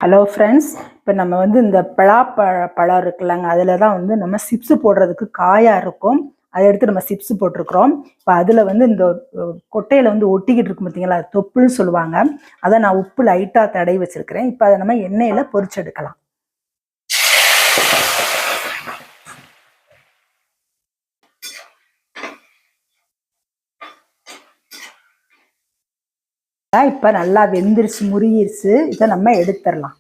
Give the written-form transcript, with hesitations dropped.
Hello friends, இப்போ நம்ம வந்து இந்த பழம் இருக்குல்லங்க, அதில் தான் வந்து நம்ம சிப்ஸு போடுறதுக்கு காயாக இருக்கும். அதை எடுத்து நம்ம சிப்ஸு போட்டிருக்கிறோம். இப்போ அதில் வந்து இந்த கொட்டையில் வந்து ஒட்டிக்கிட்டு இருக்கும் பார்த்தீங்களா, தொப்புன்னு சொல்லுவாங்க. அதை நான் உப்பு லைட்டாக தடவி வச்சுருக்கிறேன். இப்போ அதை நம்ம எண்ணெயில் பொரிச்செடுக்கலாம். இப்போ நல்லா வெந்துருச்சு, முருகிருச்சு. இதை நம்ம எடுத்துடலாம்.